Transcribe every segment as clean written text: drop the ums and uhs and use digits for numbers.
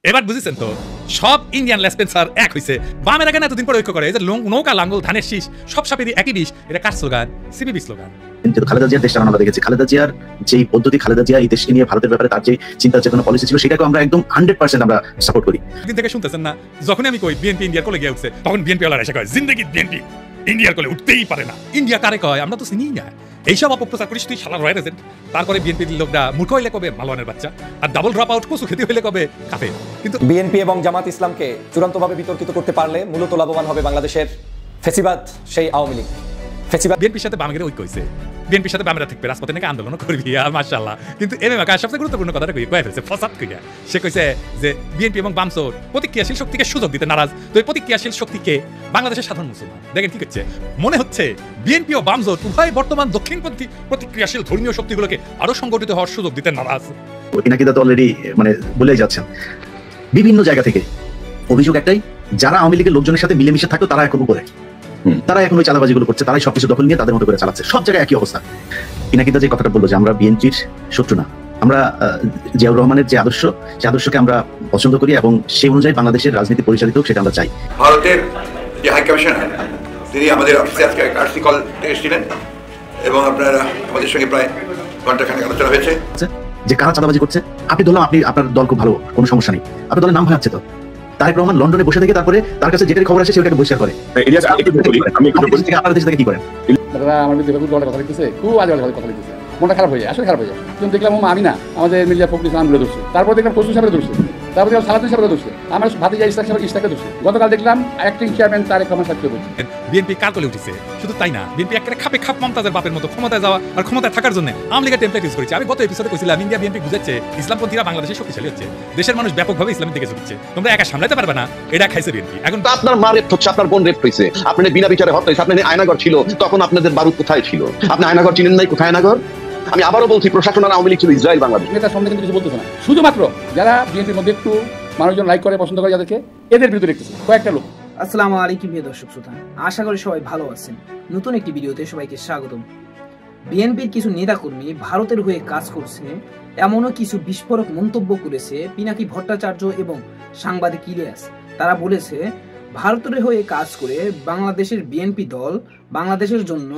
এবার বুঝেছেন তো সব ইন্ডিয়ান লেসপেন্সার এক হইছে বামের আগে এতদিন পরে ঐক্য করে এই যে নৌকা লাঙ্গল ধানের শীষ সব সাপেরই একই বিষ এটা কার স্লোগান সিবিবি স্লোগান। কিন্তু খালেদা জিয়ার দেশটা আমরা দেখেছি খালেদা জিয়ার যে পদ্ধতি খালেদা জিয়া এই দেশকে নিয়ে ভারতের ব্যাপারে তার যে চিন্তা চেতনা পলিসি ছিল সেটাকে আমরা একদম 100% আমরা সাপোর্ট করি। দিন থেকে শুনতেছেন না যখন আমি কই বিএনপি ইন্ডিয়ার কোলে গিয়ে উঠছে তখন বিএনপি ওয়ালারা এসে কয় জিন্দেগি বিএনপি ইন্ডিয়ার কোলে উঠতেই পারে না। ইন্ডিয়া কারে কয় আমরা তো চিনিই না। এইসব অপপ্রচার করিস তুই শালা রয়্যাল এজেন্ট। তারপরে বিএনপির লোকরা মূর্খ হইলে কবে মালওয়ানের বাচ্চা আর ডাবল ড্রপ আউট কচু খেতে হইলে কবে কাফে। কিন্তু বিএনপি এবং জামাত ইসলামকে চূড়ান্তভাবে বিতর্কিত করতে পারলে মূলত লাভবান হবে বাংলাদেশের ফেসিবাদ সেই আওয়ামী লীগ। ফেসিবাদ বিএনপির সাথে বামের ঐক্য হইছে বিএনপির সাথে বামেরা থাকবে রাজপথে নাকি আন্দোলন করবি মাশাআল্লাহ। কিন্তু এমএম আকাশ সবচেয়ে গুরুত্বপূর্ণ কথাটা কয়ে ফেলছে ফসাদ কইয়া। সে কইছে যে বিএনপি এবং বামসোর প্রতিক্রিয়াশীল শক্তিকে সুযোগ দিতে নারাজ। তো এই প্রতিক্রিয়াশীল শক্তিকে বাংলাদেশের সাধারণ মুসলমান দেখেন কি করছে মনে হচ্ছে বিএনপি ও বামজোট উভয় বর্তমান দক্ষিণপন্থী প্রতিক্রিয়াশীল ধর্মীয় শক্তিগুলোকে আরো সংগঠিত হওয়ার সুযোগ দিতে নারাজ। পিনাকিদা তো অলরেডি বলেই যাচ্ছেন বিভিন্ন জায়গা থেকে অভিযোগ একটাই, যারা আওয়ামী লীগের লোকজনের সাথে মিলেমিশে থাকতো তারা এখন উপরে, তারা এখন ওই চাঁদাবাজিগুলো করছে, তারাই সবকিছু দখল নিয়ে তাদের মতো করে চালাচ্ছে। সব জায়গায় একই অবস্থা। পিনাকিদা যে কথাটা বললো যে আমরা বিএনপির শত্রু না, আমরা জিয়াউর রহমানের যে আদর্শ সেই আদর্শকে আমরা পছন্দ করি এবং সেই অনুযায়ী বাংলাদেশের রাজনীতি পরিচালিত হোক সেটা আমরা চাই। ভারতের যে হাই কমিশনার তিনি আমাদের অফিসে আজকে আরসি কল এসেছিলেন এবং আপনারা আমাদের সঙ্গে প্রায় ঘন্টাখানেক আলোচনা হয়েছে যে কারা চাঁদাবাজি করছে। আপনি ধরলাম আপনি আপনার দল খুব ভালো, কোনো সমস্যা নেই, আপনার দলের নাম হয়ে যাচ্ছে তো তারেক রহমান লন্ডনে বসে থেকে তারপরে তার কাছে যেটার খবর আসে সেটাকে বহিষ্কার করে। আপনারা দেশ থেকে কি করেন? আমাদের কথা লিখতেছে, খুব আজে বাজে কথা লিখতেছে, মনটা খারাপ হয়ে যায়, আসলে খারাপ হয়ে যায়। কিন্তু দেখলাম আমি না আমাদের মির্জা ফখরুল ইসলাম বলে ধরছে, তারপর দেখলাম ফজলুল সাহেব ধরছে, তারপর দেখলাম সালাউদ্দিন সাহেব ধরছে, আমার ভাতিজা ইসলাকে ধরছে। গতকাল দেখলাম অ্যাক্টিং চেয়ারম্যান তারেক রহমান সাহেবকে বলছে বিএনপি কার কোলে উঠেছে। শুধু তাই না, বিএনপি একেবারে খাপে খাপ মমতাজের বাপের মতো ক্ষমতায় যাওয়া আর ক্ষমতায় থাকার জন্য আওয়ামী লীগের টেমপ্লেট ইউজ করেছে। আমি গত এপিসোডে কইছিলাম ইন্ডিয়া বিএনপি বুঝাচ্ছে ইসলামপন্থীরা বাংলাদেশে শক্তিশালী হচ্ছে, দেশের মানুষ ব্যাপকভাবে ইসলামের দিকে ঝুঁকছে, তোমরা একা সামলাতে পারবে না, এটা খাইছে বিএনপি। এখন আপনার মা রেপ হচ্ছে, আপনার বোন রেপ হয়েছে, আপনি বিনা বিচারে হত্যা হয়েছে, আপনি আয়নাঘর ছিল, তখন আপনাদের বারুদ কোথায় ছিল? আপনি আয়নাঘর চিনেন নাই? কোথায় আয়নাঘর? আমি আবারও বলছি প্রশাসন আর আওয়ামী লীগ ছিল ইসরায়েল বাংলাদেশ। নেতার সামনে কিন্তু কিছু বলতেছে না, শুধুমাত্র যারা বিএনপির মধ্যে একটু মানুষজন লাইক করে পছন্দ করে যাদেরকে, এদের বিরুদ্ধে দেখতেছে কয়েকটা লোক। আসসালামু আলাইকুম প্রিয় দর্শক শ্রোতা, আশা করি সবাই ভালো আছেন। নতুন একটি ভিডিওতে সবাইকে স্বাগতম। বিএনপির কিছু নেতাকর্মী ভারতের হয়ে কাজ করছে এমনও কিছু বিস্ফোরক মন্তব্য করেছে পিনাকি ভট্টাচার্য এবং সাংবাদিক ইলিয়াস। তারা বলেছে ভারতের হয়ে কাজ করে বাংলাদেশের বিএনপি দল বাংলাদেশের জন্য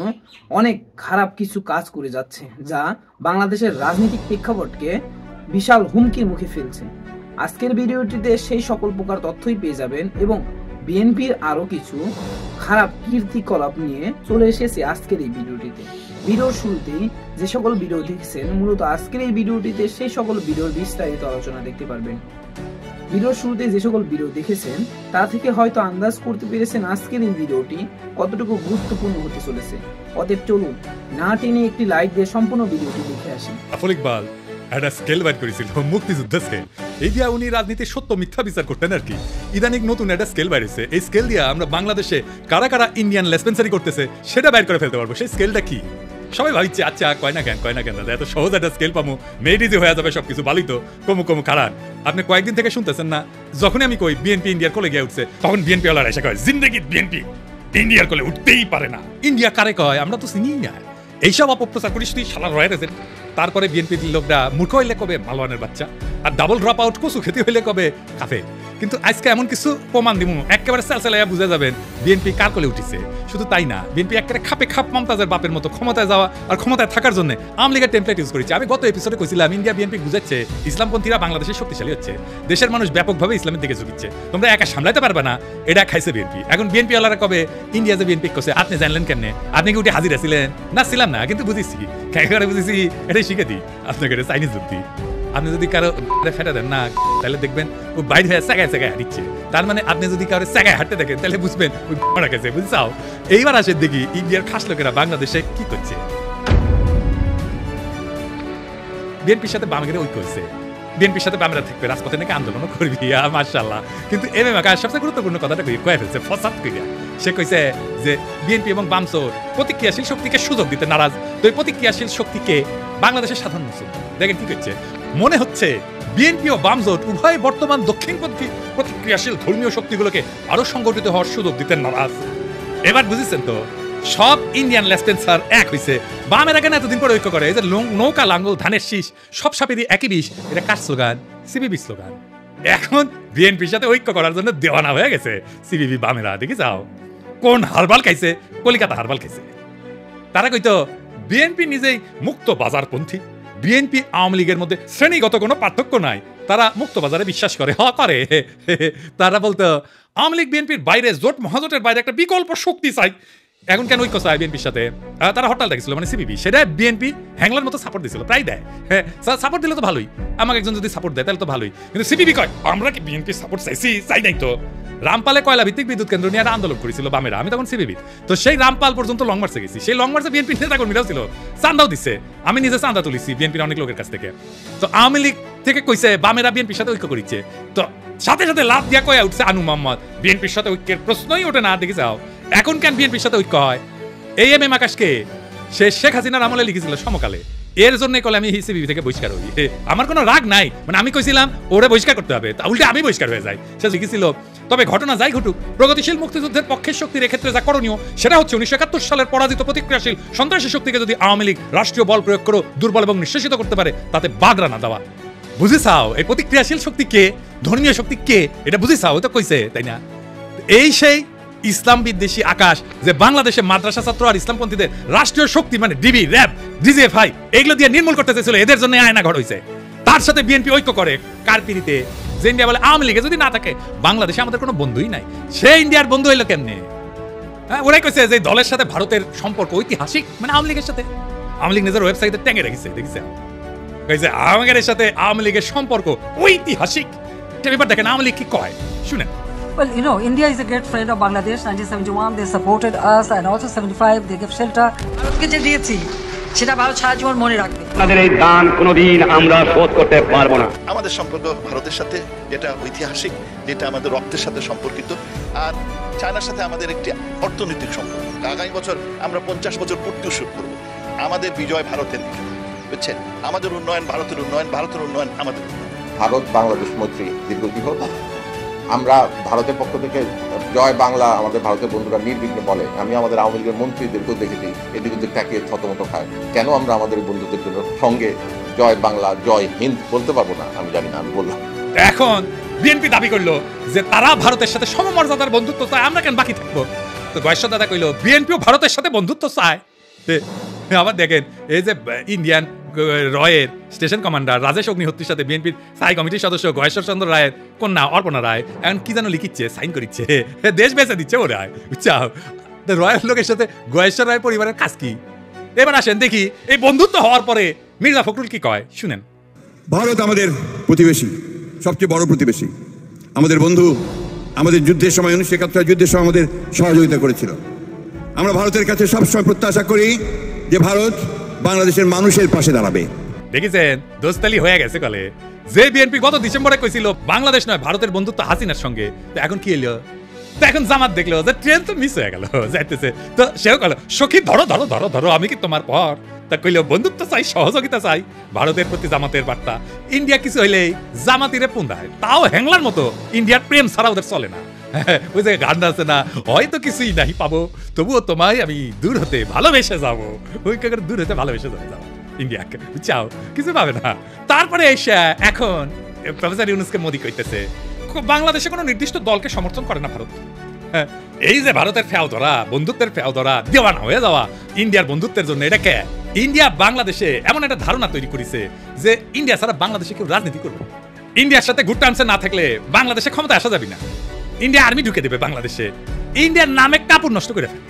অনেক খারাপ কিছু কাজ করে যাচ্ছে, যা বাংলাদেশের রাজনৈতিক প্রেক্ষাপটকে বিশাল হুমকির মুখে ফেলছে। আজকের ভিডিওটিতে সেই সকল প্রকার তথ্যই পেয়ে যাবেন এবং বিএনপির আরো কিছু খারাপ কীর্তিকলাপ নিয়ে চলে এসেছে আজকের এই ভিডিওটিতে। ভিডিওর শুরুতেই যে সকল ভিডিও দেখছেন মূলত আজকের এই ভিডিওটিতে সেই সকল ভিডিওর বিস্তারিত আলোচনা দেখতে পারবেন। ভিডিওর শুরুতে যে সকল ভিডিও দেখেছেন তা থেকে হয়তো আন্দাজ করতে পেরেছেন আজকের এই ভিডিওটি কতটুকু গুরুত্বপূর্ণ হতে চলেছে। অতএব চলুন না টেনে একটি লাইক দিয়ে সম্পূর্ণ ভিডিওটি দেখে আসি। ইকবাল একটা স্কেল বাইর করেছিল মুক্তিযুদ্ধ স্কেল, এই দিয়া উনি রাজনীতির সত্য মিথ্যা বিচার করতেন আর কি। ইদানিক নতুন একটা স্কেল বাইরেছে, এই স্কেল দিয়ে আমরা বাংলাদেশে কারা কারা ইন্ডিয়ান লেসপেন্সারি করতেছে সেটা বাইর করে ফেলতে পারবো। সেই স্কেলটা কি সবাই ভাবছে, আচ্ছা কয় না কেন দাদা এত সহজ একটা স্কেল পাবো, মেড ইজি হয়ে যাবে সবকিছু বালিত কমু খারাপ। আপনি কয়েকদিন থেকে শুনতেছেন না যখনই আমি কই বিএনপি ইন্ডিয়ার কোলে গিয়ে উঠছে তখন বিএনপি ওয়ালারা এসে কয় জিন্দেগি বিএনপি ইন্ডিয়ার কোলে উঠতেই পারে না। ইন্ডিয়া কারে কয় আমরা তো চিনিই না। এইসব অপপ্রচার করিস তুই শালা রয়্যাল এজেন্ট। তারপরে বিএনপির লোকরা মূর্খ হইলে কবে মালওয়ানের বাচ্চা আর ডাবল ড্রপ আউট কচু খেতে হইলে কবে কাফে। কিন্তু আজকে এমন কিছু প্রমাণ দিব একেবারে চালচালাইয়া বুঝে যাবেন বিএনপি কার কোলে উঠেছে। শুধু তাই না, বিএনপি একেবারে খাপে খাপ মমতাজের বাপের মতো ক্ষমতায় যাওয়া আর ক্ষমতায় থাকার জন্য আওয়ামী লীগের টেমপ্লেট ইউজ করেছে। আমি গত এপিসোডে কইছিলাম ইন্ডিয়া বিএনপি বুঝাচ্ছে ইসলামপন্থীরা বাংলাদেশে শক্তিশালী হচ্ছে, দেশের মানুষ ব্যাপকভাবে ইসলামের দিকে ঝুঁকছে, তোমরা একা সামলাতে পারবে না, এটা খাইছে বিএনপি। এখন বিএনপি ওয়ালারা কবে ইন্ডিয়া যে বিএনপি করছে আপনি জানলেন কেন? আপনি কি উঠে হাজিরা ছিলেন? না ছিলাম না, কিন্তু বুঝেছি একেবারে বুঝেছি, এটাই শিখে দিই আপনাকে চাইনিজ যুক্তি। আপনি যদি কারো ফেটে দেন না তাহলে দেখবেন ও বাইরে হয়ে জায়গায় হাঁটছে, তার মানে আপনি যদি কারো জায়গায় হাঁটতে দেখেন তাহলে বুঝবেন ওই গেছে, বুঝছাও। এইবার আসে দেখি ইন্ডিয়ার খাস লোকেরা বাংলাদেশে কি করছে। বিএনপির সাথে বামের ঐক্য হয়েছে বিএনপির সাথে বামেরা থাকবে রাজপথে নাকি আন্দোলন করবি মাশাআল্লাহ। কিন্তু এমএম আকাশ সবচেয়ে গুরুত্বপূর্ণ কথাটা কয়ে ফেলছে ফসাদ কইয়া। সে কইছে যে বিএনপি এবং বামসোর প্রতিক্রিয়াশীল শক্তিকে সুযোগ দিতে নারাজ। তো এই প্রতিক্রিয়াশীল শক্তিকে বাংলাদেশের সাধারণ মুসলমান দেখেন কি করছে মনে হচ্ছে বিএনপি ও বামজোট উভয় বর্তমান দক্ষিণপন্থী প্রতিক্রিয়াশীল ধর্মীয় শক্তিগুলোকে আরো সংগঠিত হওয়ার সুযোগ দিতে নারাজ। এবার বুঝেছেন তো সব ইন্ডিয়ান লেসপেন্সার এক হইছে বামের আগে এতদিন পরে ঐক্য করে এই যে নৌকা লাঙ্গল ধানের শীষ সব সাপেরই একই বিষ, এটা কার স্লোগান? CVV slogan. এখন বিএনপির সাথে ঐক্য করার জন্য দেওয়ানা হয়ে গেছে সিপিবি বামেরা। দেখি যাও কোন হারবাল খাইছে, কলিকাতা হারবাল খাইছে। তারা কইতো বিএনপি নিজেই মুক্ত বাজারপন্থী, বিএনপি আওয়ামী লীগের মধ্যে শ্রেণীগত কোনো পার্থক্য নাই, তারা মুক্ত বাজারে বিশ্বাস করে। করে তারা বলতো আওয়ামী লীগ বিএনপির বাইরে, জোট মহাজোটের বাইরে একটা বিকল্প শক্তি চাই। এখন কেন ঐক্য চায় বিএনপির সাথে? তারা হরতাল দেখছিল, মানে সিপিবি, সেটা বিএনপি হ্যাংলার মতো সাপোর্ট দিছিল, প্রায় দেয়। হ্যাঁ, সাপোর্ট দিলে তো ভালোই, আমাকে একজন যদি সাপোর্ট দেয় তাহলে তো ভালোই। কিন্তু সিপিবি কয় আমরা কি বিএনপির সাপোর্ট চাইছি? চাই নাই তো। রামপালে কয়লা ভিত্তিক বিদ্যুৎ কেন্দ্র নিয়ে আন্দোলন করেছিল বামেরা, আমি তখন সিপিবি। তো সেই রামপাল পর্যন্ত লং মার্চে গেছি, সেই লং মার্চে বিএনপি নেতা কর্মীরাও ছিল, চান্দাও দিচ্ছে, আমি নিজে চান্দা তুলিছি বিএনপির অনেক লোকের কাছ থেকে। তো আওয়ামী লীগ থেকে কইছে বামেরা বিএনপির সাথে ঐক্য করিচ্ছে, তো সাথে সাথে লাভ দিয়া কয়ে উঠছে আনু মোহাম্মদ বিএনপির সাথে ঐক্যের প্রশ্নই ওঠে না। দেখে যাও এখন কেন বিএনপির সাথে ঐক্য হয়? এই এম এম আকাশকে সে শেখ হাসিনার আমলে লিখেছিল সমকালে, এর জন্য কলে আমি সিপিবি থেকে বহিষ্কার হই। আমার কোনো রাগ নাই, মানে আমি কইছিলাম ওরে বহিষ্কার করতে হবে, তা উল্টে আমি বহিষ্কার হয়ে যাই। সে লিখেছিল তবে ঘটনা যাই ঘটুক, প্রগতিশীল মুক্তিযুদ্ধের পক্ষের শক্তির ক্ষেত্রে যা করণীয় সেটা হচ্ছে 1971 সালের পরাজিত প্রতিক্রিয়াশীল সন্ত্রাসী শক্তিকে যদি আওয়ামী লীগ রাষ্ট্রীয় বল প্রয়োগ করে দুর্বল এবং নিঃশেষিত করতে পারে, তাতে বাগড়া না দেওয়া। বুঝেছাও এই প্রতিক্রিয়াশীল শক্তি কে, ধর্মীয় শক্তি কে, এটা বুঝেছাও? তো কইছে, তাই না? এই সেই ইসলাম বিদ্বেষী আকাশ যে বাংলাদেশে মাদ্রাসা ছাত্র আর ইসলামপন্থীদের রাষ্ট্রীয় শক্তি মানে ডিবি, র্যাব, ডিজিএফআই এগুলো দিয়ে নির্মূল করতে চেয়েছিল, এদের জন্য আয়না ঘর হয়েছে। তার সাথে বিএনপি ঐক্য করে কার পিড়িতে? যে ইন্ডিয়া বলে আওয়ামী লীগে যদি না থাকে বাংলাদেশে আমাদের কোনো বন্ধুই নাই, সে ইন্ডিয়ার বন্ধু হইলো কেমনে? হ্যাঁ, ওরাই কইছে যে দলের সাথে ভারতের সম্পর্ক ঐতিহাসিক, মানে আওয়ামী লীগের সাথে। আওয়ামী লীগ নিজের ওয়েবসাইটে ট্যাগে রেখেছে, দেখেছে কইছে আমাদের সাথে আওয়ামী লীগের সম্পর্ক ঐতিহাসিক। এবার দেখেন আওয়ামী লীগ কি কয়, শুনেন। Well, you know, India is a great friend of Bangladesh. 1971, they supported us, and also 75, they gave shelter. ভারতকে যে দিয়েছি সেটা ভারত সারা জীবন মনে রাখবে। আপনাদের এই দান কোনোদিন আমরা শোধ করতে পারবো না। আমাদের সম্পর্ক ভারতের সাথে যেটা ঐতিহাসিক, যেটা আমাদের রক্তের সাথে সম্পর্কিত, আর চায়নার সাথে আমাদের একটি অর্থনৈতিক সম্পর্ক। আগামী বছর আমরা 50 বছর পূর্তি উৎসব করব। আমাদের বিজয় ভারতের বিজয়, বুঝছেন? আমাদের উন্নয়ন ভারতের উন্নয়ন, ভারতের উন্নয়ন আমাদের উন্নয়ন। ভারত বাংলাদেশ মৈত্রী দীর্ঘজীবী হোক। আমরা ভারতের পক্ষ থেকে জয় বাংলা আমাদের ভারতের বন্ধুরা নির্বিঘ্নে বলে। আমি আমাদের আওয়ামী লীগের মন্ত্রীদেরকেও দেখেছি এদিক ওদিক তাকিয়ে থতমত খায়। কেন আমরা আমাদের বন্ধুদের জন্য সঙ্গে জয় বাংলা জয় হিন্দ বলতে পারবো না? আমি জানি না, আমি বললাম। এখন বিএনপি দাবি করলো যে তারা ভারতের সাথে সমমর্যাদার বন্ধুত্ব চায়, আমরা কেন বাকি থাকবো? তো গয়েশ্বর দাদা কইলো বিএনপিও ভারতের সাথে বন্ধুত্ব চায়। আবার দেখেন এই যে ইন্ডিয়ান রয়ের স্টেশন কমান্ডার রাজেশ অগ্নিহোত্রীর সাথে বিএনপির স্থায়ী কমিটির সদস্য গয়েশ্বর চন্দ্র রায়ের কন্যা অর্পণা রায় এখন কি যেন লিখিচ্ছে, সাইন করিচ্ছে, দেশ বেঁচে দিচ্ছে ও রায়, বুঝছাও? রয়ের লোকের সাথে গয়েশ্বর রায় পরিবারের কাজ কি? এবার আসেন দেখি এই বন্ধুত্ব হওয়ার পরে মির্জা ফখরুল কি কয়, শুনেন। ভারত আমাদের প্রতিবেশী, সবচেয়ে বড় প্রতিবেশী, আমাদের বন্ধু। আমাদের যুদ্ধের সময় 1971 যুদ্ধের সময় আমাদের সহযোগিতা করেছিল। আমরা ভারতের কাছে সবসময় প্রত্যাশা করি যে ভারত বাংলাদেশের মানুষের পাশে দাঁড়াবে। দেখেছেন দোস্তালি হয়ে গেছে কলে। যে বিএনপি গত ডিসেম্বরে কইছিল বাংলাদেশ নয় ভারতের বন্ধুত্ব হাসিনার সঙ্গে, তো এখন কি এলো? তো এখন জামাত দেখলো যে ট্রেন তো মিস হয়ে গেল, যাইতেছে। তো সেও কল সখী ধরো ধরো ধরো ধরো, আমি কি তোমার পর? তা কইল বন্ধুত্ব চাই, সহযোগিতা চাই। ভারতের প্রতি জামাতের বার্তা, ইন্ডিয়া কিছু হইলেই জামাতিরে পুন্দায়, তাও হ্যাংলার মতো। ইন্ডিয়ার প্রেম ছাড়া ওদের চলে না। ওই যে গান আছে না, হয়তো কিছুই নাই পাবো, তবুও তোমায় আমি দূর হতে ভালোবেসে যাবো। ওই কাকার দূর হতে ভালোবেসে যাবে যাবো ইন্ডিয়াকে, বুঝছাও? কিছু পাবে না। তারপরে এসে এখন প্রফেসর ইউনুসকে মোদি কইতেছে বাংলাদেশে কোনো নির্দিষ্ট দলকে সমর্থন করে না ভারত। এই যে ভারতের ফেও ধরা, বন্ধুত্বের ফেও ধরা, দেওয়ানা হয়ে যাওয়া ইন্ডিয়ার বন্ধুত্বের জন্য, এটা কে? ইন্ডিয়া বাংলাদেশে এমন একটা ধারণা তৈরি করেছে যে ইন্ডিয়া ছাড়া বাংলাদেশে কেউ রাজনীতি করবে। ইন্ডিয়ার সাথে গুড টার্মসে না থাকলে বাংলাদেশে ক্ষমতা আসা যাবে না। ইন্ডিয়া আর্মি ঢুকে দেবে বাংলাদেশে, ইন্ডিয়ার নামে কাপড় নষ্ট করে ফেলবে।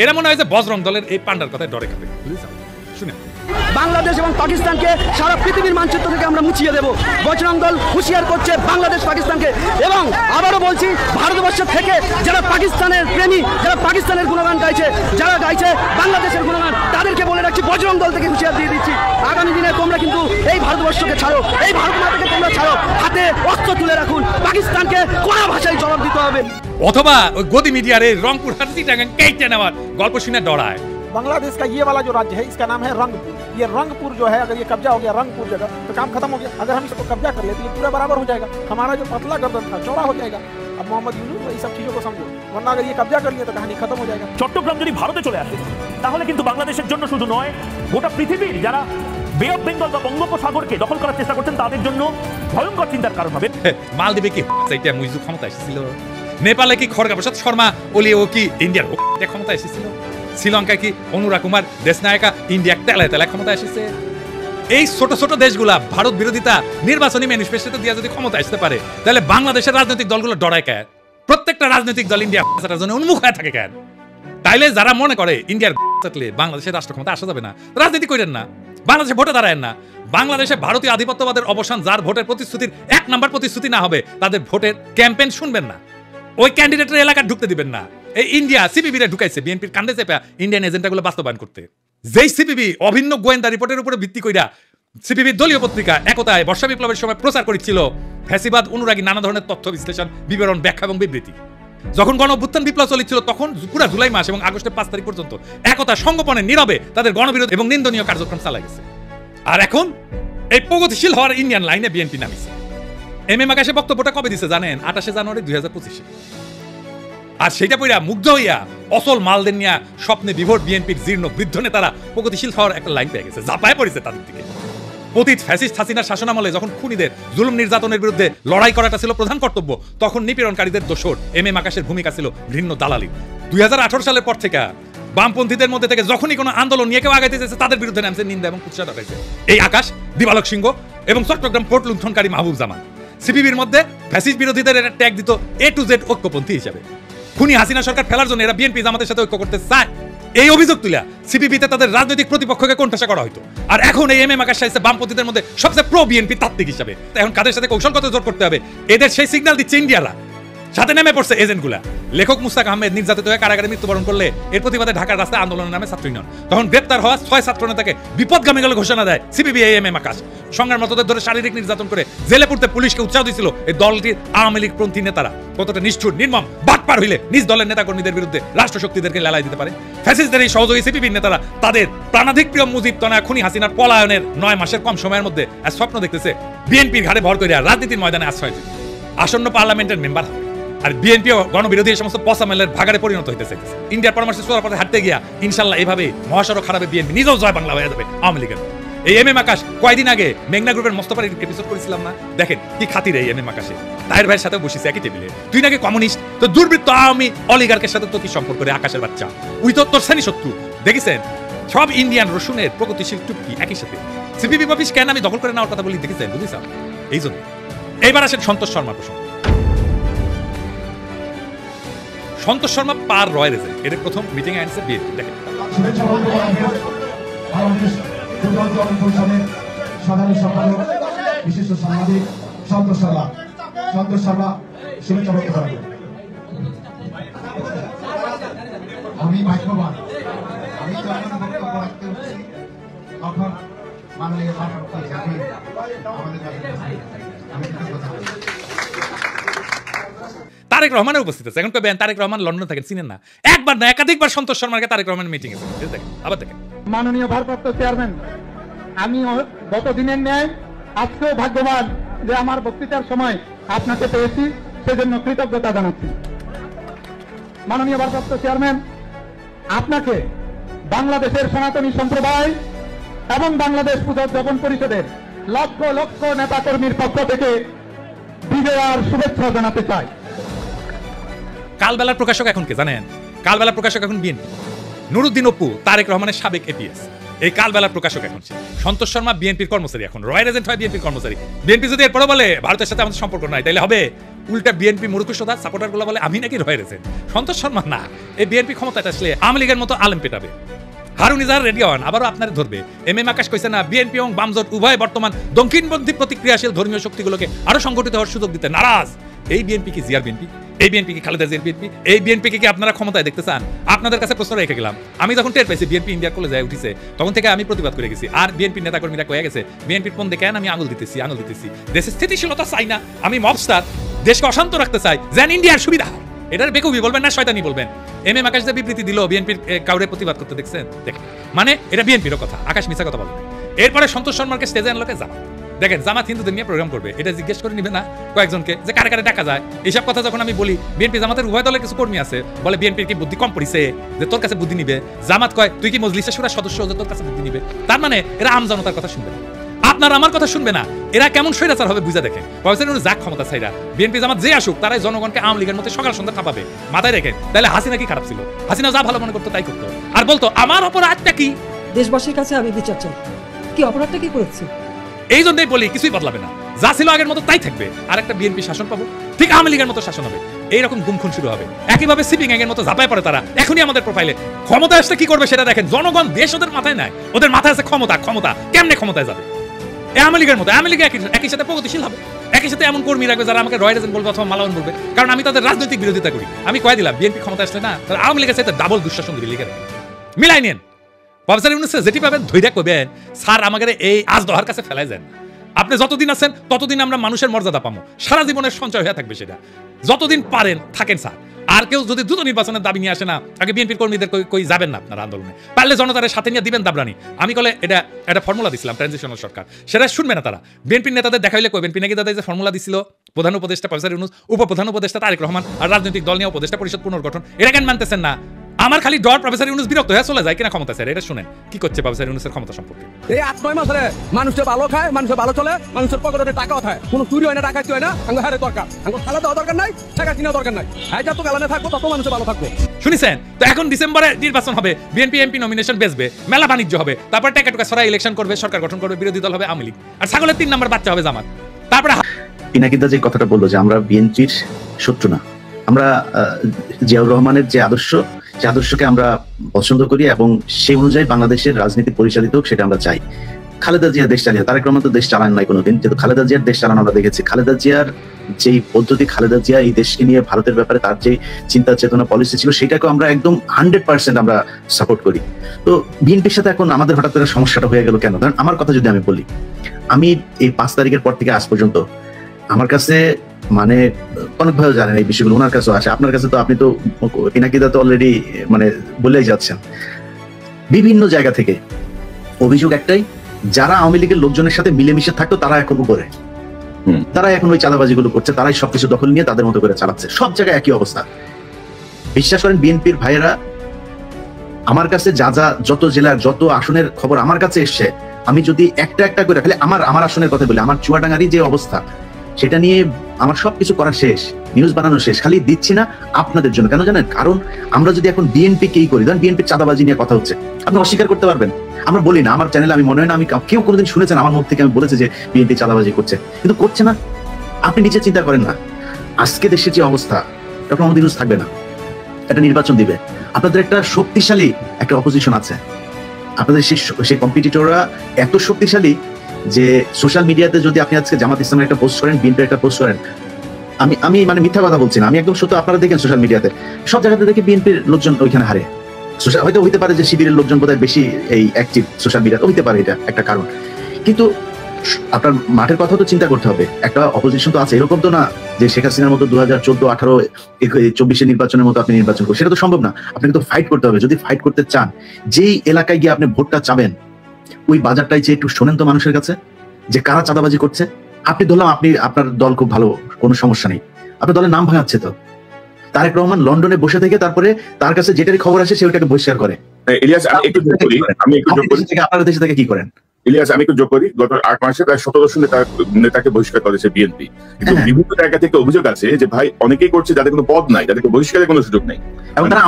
এরা মনে হয় যে বজরং দলের এই পান্ডার কথায় ডরে খাবে, বুঝেছ? শুনে বাংলাদেশ এবং পাকিস্তানকে সারা পৃথিবীর মানচিত্র থেকে আমরা মুছিয়ে দেব। বজরং দল হুঁশিয়ার করছে বাংলাদেশ পাকিস্তানকে। এবং আবারও বলছি, ভারতবর্ষ থেকে যারা পাকিস্তানের প্রেমী, যারা পাকিস্তানের গুণগান গাইছে, যারা গাইছে বাংলাদেশের গুণগান, তাদেরকে বলে রাখছি বজরং দল থেকে হুঁশিয়ার দিয়ে দিচ্ছি, আগামী দিনে তোমরা কিন্তু এই ভারতবর্ষকে ছাড়ো, এই ভারত মাতাকে তোমরা ছাড়ো, হাতে অস্ত্র তুলে রাখুন। পাকিস্তানকে কোন ভাষায় জবাব দিতে হবে। অথবা ওই গদি মিডিয়ার এই রংপুর হাসিটাকে কেটে নেওয়ার গল্প শুনে ডরায়। बांग्लादेश का ये वाला जो राज्य है इसका नाम है रंगपुर। ये रंगपुर जो है, अगर ये कब्जा हो गया रंगपुर जगह, तो काम खत्म हो गया। अगर हम इसको कब्जा कर लेते ये पूरा बराबर हो जाएगा, हमारा जो पतला गर्दन था चौड़ा हो जाएगा। अब मोहम्मद यूनुस ये सब चीजों को समझो, वरना अगर ये कब्जा कर लिया तो कहानी खत्म हो जाएगा। চট্টগ্রাম যদি ভারতে চলে আসে তাহলে কিন্তু বাংলাদেশের জন্য শুধু নয়, গোটা পৃথিবীর যারা বে অফ বেঙ্গল বা বঙ্গোপসাগরকে দখল করার চেষ্টা করছেন তাদের জন্য ভয়ঙ্কর চিন্তার কারণ হবে। মালদ্বীপে কি এটা মুইজু ক্ষমতা এসেছিল, নেপালে কি খড়গা প্রসাদ শর্মা ওলি ও কি ইন্ডিয়ার ক্ষমতা এসেছিল, শ্রীলঙ্কায় কি অনুরা কুমার দেশনায়কা ইন্ডিয়া তেলায় তেলায় ক্ষমতা এসেছে। এই ছোট ছোট দেশগুলা ভারত বিরোধিতা নির্বাচনী ম্যানিফেস্টোতে দিয়ে যদি ক্ষমতা আসতে পারে তাহলে বাংলাদেশের রাজনৈতিক দলগুলো ডরায় কেন? প্রত্যেকটা রাজনৈতিক দল ইন্ডিয়া জন্য উন্মুখ হয়ে থাকে কেন? তাইলে যারা মনে করে ইন্ডিয়ার থাকলে বাংলাদেশের রাষ্ট্র ক্ষমতা আসা যাবে না, রাজনীতি করেন না, বাংলাদেশে ভোটে দাঁড়ায় না। বাংলাদেশে ভারতীয় আধিপত্যবাদের অবসান যার ভোটের প্রতিশ্রুতির 1 নম্বর প্রতিশ্রুতি না হবে তাদের ভোটের ক্যাম্পেইন শুনবেন না, ওই ক্যান্ডিডেটের এলাকা ঢুকতে দিবেন না। এই ইন্ডিয়া সিপিবিরে ঢুকাইছে বিএনপির কাণ্ডে চেপে ইন্ডিয়ান এজেন্ডাগুলো বাস্তবায়ন করতে। যেই সিপিবি অভিন্ন গোয়েন্দা রিপোর্টের উপরে ভিত্তি কইরা সিপিবির দলীয় পত্রিকা একতায় বর্ষা বিপ্লবের সময় প্রচার করেছিল ফ্যাসিবাদ অনুরাগী নানা ধরনের তথ্য বিশ্লেষণ, বিবরণ, ব্যাখ্যা এবং বিবৃতি। যখন গণ অভ্যুত্থান বিপ্লব চলছিল তখন পুরা জুলাই মাস এবং আগস্টের 5 তারিখ পর্যন্ত একতা সংগোপনে নীরবে তাদের গণবিরোধ এবং নিন্দনীয় কার্যক্রম চালা গেছে। আর এখন এই প্রগতিশীল হওয়ার ইন্ডিয়ান লাইনে বিএনপি নামিছে। এম আকাশে বক্তব্যটা কবে দিছে জানেন? 28 জানুয়ারি 2025। আর সেটা পইরা মুগ্ধ হইয়া অসল মালদের নিয়ে স্বপ্নে বিভোর বিএনপির জীর্ণ বৃদ্ধ নেতারা প্রগতিশীল হওয়ার একটা লাইন পেয়ে গেছে, জাপায় পড়েছে তাদের দিকে। পতিত ফ্যাসিস্ট হাসিনার শাসনামলে যখন খুনিদের জুলুম নির্যাতনের বিরুদ্ধে লড়াই করাটা ছিল প্রধান কর্তব্য, তখন নিপীড়নকারীদের দোসর এম আকাশের ভূমিকা ছিল ঘৃণ্য দালালি। 2018 সালের পর থেকে বামপন্থীদের মধ্যে থেকে যখনই কোনো আন্দোলন নিয়ে কেউ আগাইতে চেয়েছে তাদের বিরুদ্ধে নামছে নিন্দা এবং কুৎসা দেখাইছে এই আকাশ, দিবালক সিংহ এবং চট্টগ্রাম পোর্ট লুণ্ঠনকারী মাহবুব জামান। সিপিবির মধ্যে ফ্যাসিস্ট বিরোধীদের এটা ট্যাগ দিত A to Z ঐক্যপন্থী হিসাবে। খুনি হাসিনা সরকার ফেলার জন্য এরা বিএনপি জামাতের সাথে ঐক্য করতে চায়, এই অভিযোগ তুলে সিপিবিতে তাদের রাজনৈতিক প্রতিপক্ষকে কোণঠাসা করা হতো। আর এখন এই এম আকাশ সাইছে বামপন্থীদের মধ্যে সবচেয়ে প্রো বিএনপি তাত্ত্বিক হিসাবে। এখন কাদের সাথে কৌশলগত জোর করতে হবে এদের সেই সিগন্যাল দিচ্ছে ইন্ডিয়ারা, সাথে নেমে পড়ছে এজেন্টগুলা। লেখক মুস্তাক আহমেদ নির্যাতিত হয়ে কারাগারে মৃত্যুবরণ করলে এর প্রতিবাদে ঢাকার রাস্তায় আন্দোলনের নামে ছাত্র ইউনিয়ন, তখন গ্রেপ্তার হওয়া 6 ছাত্র নেতাকে বিপদগামী বলে ঘোষণা দেয় সিপিবি এম আকাশ। সংগ্রামরতদের ধরে শারীরিক নির্যাতন করে জেলে পড়তে পুলিশকে উৎসাহ দিয়েছিল এই দলটির আওয়ামী লীগ পন্থী নেতারা। কতটা নিষ্ঠুর নির্মম বাটপার হইলে নিজ দলের নেতাকর্মীদের বিরুদ্ধে রাষ্ট্রশক্তিদেরকে লেলাই দিতে পারে। ফ্যাসিস্টদের এই সহযোগী সিপিবির নেতারা তাদের প্রাণাধিক প্রিয় মুজিব তনয়া খুনি হাসিনার পলায়নের 9 মাসের কম সময়ের মধ্যে এক স্বপ্ন দেখতেছে বিএনপির ঘাড়ে ভর করে রাজনীতির ময়দানে আশ্রয় দিতে, আসন্ন পার্লামেন্টের মেম্বার হবে। আর বিএনপিও গণবিরোধী এই সমস্ত পসামেলের ভাগারে পরিণত হইতে চাইতেছে। ইন্ডিয়ার পরামর্শে চলার পথে হাঁটতে গিয়া ইনশাল্লাহ এভাবে মহাসড়ক খারাপে বিএনপি নিজেও জয় বাংলা হয়ে যাবে আওয়ামী লীগের। এই এম আকাশ কয়েকদিন আগে মেঘনা গ্রুপের মোস্তফার এপিসোড করেছিলাম না, দেখেন কি খাতির এই এম আকাশে। তাহের ভাইয়ের সাথে বসেছে একই টেবিলে, তুই নাকি কমিউনিস্ট, তো দুর্বৃত্ত আওয়ামী অলিগার্কের সাথে তো কি সম্পর্ক রে আকাশের বাচ্চা, উই তো তোর শ্রেণী শত্রু। দেখেছেন সব ইন্ডিয়ান রসুনের প্রগতিশীল টুপকি একই সাথে সিপিবি অফিস কেন আমি দখল করে নেওয়ার কথা বলি দেখেছেন, বুঝেছেন? এই জন্য এইবার আসেন সন্তোষ শর্মার প্রসঙ্গ। সন্তোষ শর্মা পার রয়্যাল এজেন্ট, এর প্রথম মিটিং আনছে বিএনপি। দেখেন সাধারণ সম্পাদক বিশিষ্ট সাংবাদিক সন্তোষ শর্মা, সন্তোষ শর্মা শুভেচ্ছা বক্তব্য রাখবেন। আমি ভাগ্যবান, আমি যখন বক্তব্য রাখতে হচ্ছি তখন মাননীয় সভাপতি জাতির আমাদের কাছে আমি কথা বলি। তারেক রহমানের উপস্থিত আছে। এখন কবেন তারেক রহমান লন্ডনে থাকেন, চিনেন না? একবার না একাধিকবার সন্তোষ শর্মাকে তারেক রহমানের মিটিং এ দেখেন। আবার দেখেন মাননীয় ভারপ্রাপ্ত চেয়ারম্যান, আমি গত দিনের ন্যায় আজকেও ভাগ্যবান যে আমার বক্তৃতার সময় আপনাকে পেয়েছি, সেজন্য কৃতজ্ঞতা জানাচ্ছি। মাননীয় ভারপ্রাপ্ত চেয়ারম্যান, আপনাকে বাংলাদেশের সনাতনী সম্প্রদায় এবং বাংলাদেশ পুনর্জীবন পরিষদের লক্ষ লক্ষ নেতাকর্মীর পক্ষ থেকে বিজয়ার শুভেচ্ছা জানাতে চাই। কালবেলার প্রকাশক এখন কে জানেন? কালবেলার প্রকাশক এখন বিএনপি। নুরুদ্দিন অপু তারেক রহমানের সাবেক এপিএস, এই কালবেলার প্রকাশক এখন সন্তোষ শর্মা বিএনপির কর্মচারী, এখন রয়্যাল এজেন্ট হয় বিএনপির কর্মচারী। বিএনপি যদি এরপরে বলে ভারতের সাথে আমাদের সম্পর্ক নাই, তাইলে হবে উল্টা বিএনপি মুরুকুশোদা সাপোর্টার গুলো বলে আমি নাকি রয়্যাল এজেন্ট। সন্তোষ শর্মা না, এই বিএনপি ক্ষমতায় আসলে আওয়ামী লীগের মতো আলেম পেটাবে। হারুন ইজাহার রেডি হন, আবারও আপনারা ধরবে। এম আকাশ কইছে না বিএনপি এবং বামজোট উভয় বর্তমান দক্ষিণপন্থী প্রতিক্রিয়াশীল ধর্মীয় শক্তিগুলোকে আরো সংগঠিত হওয়ার সুযোগ দিতে নারাজ। এই বিএনপি কি জিয়ার বিএনপি? এই বিএনপি কি খালেদা জিয়ার বিএনপি? এই বিএনপি কি আপনারা ক্ষমতায় দেখতে চান? আপনাদের কাছে প্রশ্ন রেখে গেলাম। আমি যখন টের পাইছি বিএনপি ইন্ডিয়ার কোলে যায় উঠিছে, তখন থেকে আমি প্রতিবাদ করে গেছি। আর বিএনপির নেতাকর্মীরা কয়ে গেছে বিএনপির পন্দে কেন আমি আঙুল দিতেছি। দেশের স্থিতিশীলতা চাই না, আমি মবস্টার, দেশকে অশান্ত রাখতে চাই, যেন ইন্ডিয়ার সুবিধা হয়। এটার বেকুবি বলবেন না শয়তানি বলবেন। এম আকাশ যে বিবৃতি দিল বিএনপির কাউরে প্রতিবাদ করতে দেখছেন, দেখেন মানে এটা বিএনপির কথা, আকাশ মিছা কথা বলেন। এরপরে সন্তোষ শর্মাকে স্টেজে আনলোকে যাবা দেখেন জামাত হিন্দুদের নিয়ে প্রোগ্রাম করবে, এটা জিজ্ঞেস করে নিবে না কয়েকজনকে যে কারে কারে ডাকা যায়? এইসব কথা যখন আমি বলি, বিএনপি জামাতের উভয় দলের কিছু কর্মী আছে বলে বিএনপির কি বুদ্ধি কম পড়িছে যে তোর কাছে বুদ্ধি নিবে? জামাত কয় তুই কি মজলিসে শুরার সদস্য যে তোর কাছে বুদ্ধি নিবে? তার মানে এরা আম জনতার কথা শুনবে না, আপনার আমার কথা শুনবে না। এরা কেমন স্বৈরাচার হবে বুঝা দেখেন। যাক ক্ষমতা চাইরা বিএনপি জামাত যে আসুক তারাই জনগণকে আওয়ামী লীগের মধ্যে সকাল সন্ধ্যা খাপাবে, মাথায় রেখে। তাহলে হাসিনা কি খারাপ ছিল? হাসিনা যা ভালো মনে করতো তাই করতো, আর বলতো আমার অপরাধটা কি? দেশবাসীর কাছে আমি বিচার চাই, কি অপরাধটা কি করেছে? এই জন্যই বলি কিছুই বদলাবে না, যা ছিল আগের মতো তাই থাকবে। আর একটা বিএনপি শাসন পাবো, ঠিক আওয়ামী লীগের মতো শাসন হবে। এইরকম গুমখুন শুরু হবে, একইভাবে সিপিং এর মতো ঝাঁপায় পড়ে তারা। এখনই আমাদের প্রোফাইলে ক্ষমতা আসলে কি করবে সেটা দেখেন। জনগণ দেশ ওদের মাথায় নাই, ওদের মাথায় আছে ক্ষমতা। ক্ষমতা কেমনে ক্ষমতায় যাবে? আওয়ামী লীগের মতো, আওয়ামী লীগ একই সাথে প্রগতিশীল হবে, একই সাথে এমন কর্মী রাখবে যারা আমাকে রয় রেজেন্ট বলবে অথবা মালাউন বলবে, কারণ আমি তাদের রাজনৈতিক বিরোধিতা করি। আমি কয়ে দিলাম বিএনপি ক্ষমতা আসলে না, তারা আওয়ামী লীগের সাথে ডাবল দুঃশাসন দিবে লিখে মিলাই নেন। প্রফেসর ইউনূস যেটি পাবেন ধৈর্য করবেন, স্যার আমাদের এই আজ দহার কাছে ফেলাই যান। আপনি যতদিন আছেন ততদিন আমরা মানুষের মর্যাদা পাবো, সারা জীবনের সঞ্চয় হয়ে থাকবে সেটা। যতদিন পারেন থাকেন স্যার। আর কেউ যদি দ্রুত নির্বাচনের দাবি নিয়ে আসে না, আগে বিএনপির কর্মীদের কই যাবেন না আপনার আন্দোলনে, পারলে জনতার সাথে নিয়ে দিবেন দাবরানি। আমি কলে এটা একটা ফর্মুলা দিছিলাম ট্রানজিশনাল সরকার, সেটা শুনবে না তারা। বিএনপির নেতাদের দেখাইলে কইবেন পিনাকি দাদা যে ফর্মুলা দিছিল, প্রধান উপদেষ্টা প্রফেসর ইউনূস, উপপ্রধান উপদেষ্টা তারেক রহমান, আর রাজনৈতিক দল নিয়ে উপদেষ্টা পরিষদ পুনর্গঠন, এটা কেন মানতেছেন না? আমার খালি ডর প্রফেসর ইউনূস বিরক্ত হয়ে চলে যায় কিনা ক্ষমতা স্যার। এটা শুনেন কি করছে প্রফেসর ইউনূসের ক্ষমতা সম্পর্কে। এই 8-9 মাস ধরে মানুষের ভালো খায়, মানুষের ভালো চলে, মানুষের পকেটে টাকা হয়, কোনো চুরি হয় না, ডাকাতি হয় না। আঙ্গ হারে দরকার, আঙ্গ খালা দেওয়া দরকার নাই, টাকা কিনা দরকার নাই। যত কালানে থাকবো তত মানুষের ভালো থাকবো। শুনেছেন তো? এখন ডিসেম্বরে নির্বাচন হবে, বিএনপি এমপি নমিনেশন বেচবে, মেলা বাণিজ্য হবে, তারপর টাকা টুকা ছড়া ইলেকশন করবে, সরকার গঠন করবে, বিরোধী দল হবে আওয়ামী লীগ, আর ছাগলের 3 নম্বর বাচ্চা হবে জামাত। তারপরে পিনাকিদা যে কথাটা বললো যে আমরা বিএনপির শত্রু না, আমরা জিয়াউর রহমানের যে আদর্শ, সে আদর্শকে আমরা পছন্দ করি এবং সেই অনুযায়ী বাংলাদেশের রাজনীতি পরিচালিত হোক সেটা আমরা চাই। খালেদা জিয়া দেশ চালিয়ে, তারেক রহমান তো দেশ চালান নাই কোনোদিন, যেহেতু খালেদা জিয়ার দেশ চালানো আমরা দেখেছি। খালেদা জিয়ার যেই পদ্ধতি, খালেদা জিয়া এই দেশকে নিয়ে ভারতের ব্যাপারে তার যে চিন্তা চেতনা পলিসি ছিল, সেটাকে আমরা একদম 100% আমরা সাপোর্ট করি। তো বিএনপির সাথে এখন আমাদের হঠাৎ করে সমস্যাটা হয়ে গেল কেন? কারণ আমার কথা যদি আমি বলি, আমি এই 5 তারিখের পর থেকে আজ পর্যন্ত আমার কাছে মানে অনেকভাবে জানেন এই বিষয়গুলো, ওনার কাছেও আসে, আপনার কাছে তো, আপনি তো পিনাকিদা তো অলরেডি মানে বলেই যাচ্ছেন। বিভিন্ন জায়গা থেকে অভিযোগ একটাই, যারা আওয়ামী লীগের লোকজনের সাথে মিলেমিশে থাকতো তারা এখন করে, তারা এখন ওই চাঁদাবাজিগুলো করছে, তারাই সবকিছু দখল নিয়ে তাদের মতো করে চালাচ্ছে। সব জায়গায় একই অবস্থা। বিশ্বাস করেন বিএনপির ভাইয়েরা আমার কাছে যত জেলার যত আসনের খবর আমার কাছে এসছে, আমি যদি একটা একটা করে খালি আমার আসনের কথা বলি, আমার চুয়াডাঙ্গারই যে অবস্থা সেটা নিয়ে আমার সবকিছু করা শেষ, নিউজ বানানো শেষ, খালি দিচ্ছি না আপনাদের জন্য। কেন জানেন? কারণ আমরা যদি এখন বিএনপি কেই করি, ধরেন বিএনপির চাঁদাবাজি নিয়ে কথা হচ্ছে, আপনি অস্বীকার করতে পারবেন? আমরা বলি না, আমার চ্যানেলে আমি মনে হয় না আমি কেউ কোনোদিন শুনেছেন আমার মুখ থেকে আমি বলেছি যে বিএনপি চাঁদাবাজি করছে, কিন্তু করছে না। আপনি নিজে চিন্তা করেন না, আজকে দেশের যে অবস্থা, ডক্টর মোহাম্মদ ইউনূস থাকবে না, একটা নির্বাচন দিবে, আপনাদের একটা শক্তিশালী একটা অপোজিশন আছে, আপনাদের সেই কম্পিটিটররা এত শক্তিশালী যে সোশ্যাল মিডিয়াতে যদি আপনি আজকে জামাত ইসলামের একটা পোস্ট করেন, বিএনপির একটা পোস্ট করেন, আমি মানে মিথ্যা কথা বলছি না, আমি একদম সত্য, আপনারা দেখেন সোশ্যাল মিডিয়াতে সব জায়গাতে দেখে বিএনপির লোকজন ওইখানে হারে। হয়তো হইতে পারে যে শিবিরের লোকজন বোধহয় বেশি এই অ্যাক্টিভ সোশ্যাল মিডিয়াতে, হইতে পারে, এটা একটা কারণ। কিন্তু আপনার মাঠের কথা তো চিন্তা করতে হবে, একটা অপোজিশন তো আছে। এরকম তো না যে শেখ হাসিনার মতো 2014, 18, 24 নির্বাচনের মতো আপনি নির্বাচন করবেন, সেটা তো সম্ভব না। আপনাকে তো ফাইট করতে হবে। যদি ফাইট করতে চান, যেই এলাকায় গিয়ে আপনি ভোটটা চাবেন, ওই বাজারটাই যে একটু শোনেন তো মানুষের কাছে যে কারা চাঁদাবাজি করছে। আপনি ধরলাম আপনার দল খুব ভালো, কোনো সমস্যা নেই, আপনার দলের নাম ভাঙাচ্ছে তো। তারেক রহমান লন্ডনে বসে থেকে তারপরে তার কাছে যেটারই খবর আসে সে ওটাকে বহিষ্কার করে। ইলিয়াস, আমি একটু যোগ করি, আপনার দেশে থেকে কি করেন? ইলিয়াস, আমি একটু যোগ করি, গত 8 মাসে প্রায় 17 নেতাকে বহিষ্কার করেছে বিএনপি। কিন্তু বিভিন্ন জায়গা থেকে অভিযোগ আছে যে ভাই অনেকেই করছে যাদের কোনো পদ নাই, যাদেরকে বহিষ্কারের কোনো সুযোগ নেই, এবং তারা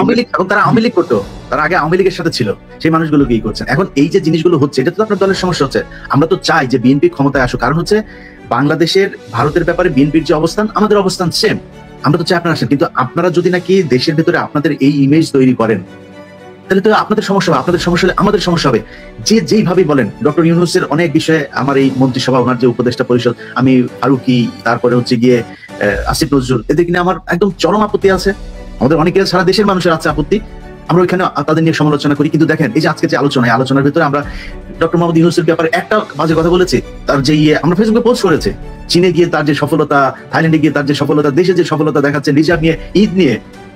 আওয়ামী লীগ করতো, তারা আগে আওয়ামী লীগের সাথে ছিল, সেই মানুষগুলো কি করছেন এখন? এই যে জিনিসগুলো হচ্ছে, এটা তো আপনার দলের সমস্যা হচ্ছে। আমরা তো চাই যে বিএনপি ক্ষমতায় আসুক, কারণ হচ্ছে বাংলাদেশের ভারতের ব্যাপারে বিএনপির যে অবস্থান, আমাদের অবস্থান সেম, আমরা তো চাই আপনারা আসেন। কিন্তু আপনারা যদি নাকি দেশের ভেতরে আপনাদের এই ইমেজ তৈরি করেন, তাহলে তো আপনাদের সমস্যা হবে, আপনাদের সমস্যা হলে আমাদের সমস্যা হবে। যেইভাবেই বলেন, ডক্টর ইউনূসের অনেক বিষয়ে আমার এই মন্ত্রিসভা, ওনার যে উপদেষ্টা পরিষদ, আমি ফারুকি, তারপরে হচ্ছে গিয়ে আসিফ নজরুল, এদের কিনে আমার একদম চরম আপত্তি আছে। আমাদের অনেকের, সারা দেশের মানুষের আছে আপত্তি, আমরা ওইখানে তাদের নিয়ে সমালোচনা করি। কিন্তু দেখেন, এই যে আজকে যে আলোচনার ভিতরে আমরা ডক্টর মোহাম্মদ ইউনূসের ব্যাপারে একটা বাজে কথা বলেছি, তার যে আমরা ফেসবুকে পোস্ট করেছে, চীনে গিয়ে তার যে সফলতা, থাইল্যান্ডে গিয়ে তার যে সফলতা, দেশে যে সফলতা দেখাচ্ছে, রিজার্ভ নিয়ে, ঈদ নিয়ে,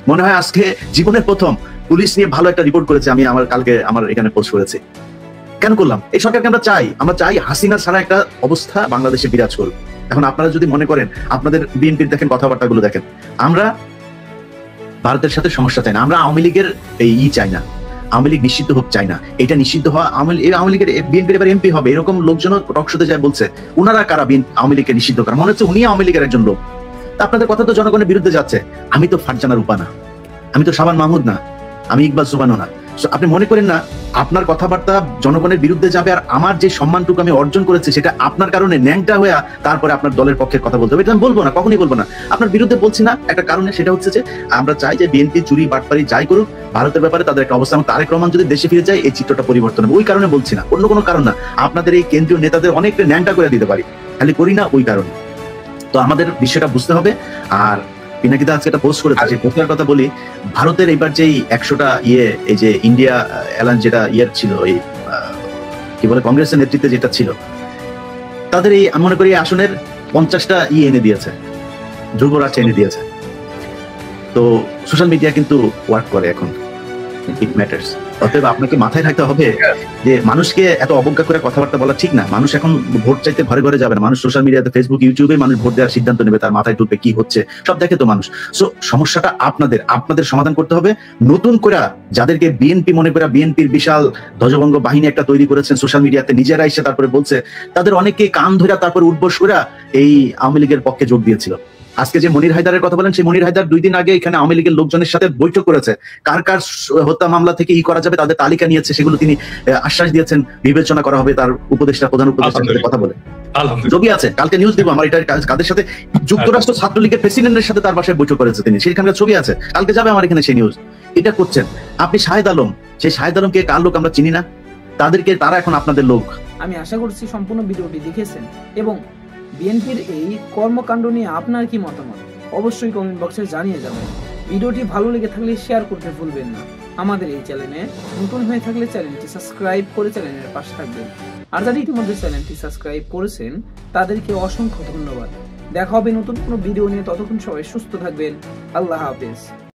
মনে হয় আজকে জীবনের প্রথম পুলিশ নিয়ে ভালো একটা রিপোর্ট করেছে। আমি কালকে আমার এখানে পোস্ট করেছি। কেন করলাম? এই সরকারকে আমরা চাই হাসিনা ছাড়া একটা অবস্থা বাংলাদেশে বিরাজ করুক। এখন আপনারা যদি মনে করেন, আপনাদের বিএনপির দেখেন কথাবার্তাগুলো দেখেন, আমরা ভারতের সাথে সমস্যা চাই না, আমরা আওয়ামী লীগের এই চাই না, আওয়ামী লীগ নিষিদ্ধ হোক চাই না, এটা নিষিদ্ধ হওয়া আওয়ামী লীগের বিএনপির এবার এমপি হবে এরকম লোকজন টকশোতে যায় বলছে। উনারা কারা আওয়ামী লীগকে নিষিদ্ধ করা? মনে হচ্ছে উনি আওয়ামী লীগের একজন লোক। আপনাদের কথা তো জনগণের বিরুদ্ধে যাচ্ছে। আমি তো ফারজানা রূপা না, আমি তো শাবান মাহমুদ না, আমি ইকবাল সুবানো না। আপনি মনে করেন না আপনার কথাবার্তা জনগণের বিরুদ্ধে যাবে, আর আমার যে সম্মানটুকু আমি অর্জন করেছি সেটা আপনার কারণে ন্যাংটা হয়ে তারপরে আপনার দলের পক্ষের কথা বলতে হবে? এটা আমি বলবো না, কখনই বলবো না। আপনার বিরুদ্ধে বলছি না একটা কারণে, সেটা হচ্ছে যে আমরা চাই যে বিএনপি চুরি বাটপারি যাই করুক, ভারতের ব্যাপারে তাদের একটা অবস্থা, তারেক রহমান যদি দেশে ফিরে যায় এই চিত্রটা পরিবর্তন হবে। ওই কারণে বলছি না, অন্য কোনো কারণ না। আপনাদের এই কেন্দ্রীয় নেতাদের অনেকটা ন্যাংটা করে দিতে পারি, খালি করি না ওই কারণে। তো আমাদের বিষয়টা বুঝতে হবে। আর পিনাকিদা আজকে একটা পোস্ট করেছে, সেই পোস্টের কথা বলি। ভারতের এবার যেই 100টা এই যে ইন্ডিয়া অ্যালায়েন্স যেটা ছিল, এই কি বলে কংগ্রেসের নেতৃত্বে যেটা ছিল, তাদের এই আমি মনে করি আসনের 50টা এনে দিয়েছে, ধ্রুবরাজ এনে দিয়েছে। তো সোশ্যাল মিডিয়া কিন্তু ওয়ার্ক করে এখন, ইট ম্যাটার্স। অতএব আপনাকে মাথায় রাখতে হবে যে মানুষকে এত অবজ্ঞা করে কথাবার্তা বলা ঠিক না। মানুষ এখন ভোট চাইতে ঘরে ঘরে যাবে না, মানুষ সোশ্যাল মিডিয়াতে, ফেসবুক, ইউটিউবে মানুষ ভোট দেওয়ার সিদ্ধান্ত নেবে, তার মাথায় ঢুকবে কি হচ্ছে সব দেখে তো মানুষ। সো সমস্যাটা আপনাদের সমাধান করতে হবে। নতুন করে যাদেরকে বিএনপি মনে করে বিএনপির বিশাল ধ্বজভঙ্গ বাহিনী একটা তৈরি করেছেন সোশ্যাল মিডিয়াতে, নিজেরা এসে তারপরে বলছে, তাদের অনেকে কান ধরে তারপরে উঠবোস করে এই আওয়ামী লীগের পক্ষে যোগ দিয়েছিল। আজকে যে মনির হায়দারের কথা বলেন, সেই মনির হায়দার 2 দিন আগে এখানে আওয়ামী লীগের লোকজনের সাথে বৈঠক করেছে, কার কার হত্যা মামলা থেকে করা যাবে তাদের তালিকা নিয়েছে, সেগুলো তিনি আশ্বাস দিয়েছেন বিবেচনা করা হবে তার প্রধান উপদেষ্টার সাথে কথা বলে। ছবি আছে, কালকে নিউজ দিব আমার, এটা কাদের সাথে, যুক্তরাষ্ট্র ছাত্রলীগের প্রেসিডেন্টের সাথে তার বাসায় বৈঠক করেছে তিনি, সেখানকার ছবি আছে, কালকে যাবে আমার এখানে সেই নিউজ। এটা করছেন আপনি। শাহেদ আলম, সেই শাহেদ আলমকে কার লোক আমরা চিনি না, তারা এখন আপনাদের লোক। আমি আশা করছি সম্পূর্ণ ভিডিওটি দেখেছেন এবং বিএনপির এই কর্মকাণ্ড নিয়ে আপনার কি মতামত অবশ্যই কমেন্ট বক্সে জানিয়ে যাবেন। ভিডিওটি ভালো লেগে থাকলে শেয়ার করতে ভুলবেন না। আমাদের এই চ্যানেলে নতুন হয়ে থাকলে চ্যানেলটি সাবস্ক্রাইব করে চ্যানেলের পাশে থাকবেন। আর যারা ইতিমধ্যে চ্যানেলটি সাবস্ক্রাইব করেছেন তাদেরকে অসংখ্য ধন্যবাদ। দেখা হবে নতুন কোনো ভিডিও নিয়ে, ততক্ষণ সবাই সুস্থ থাকবেন। আল্লাহ হাফেজ।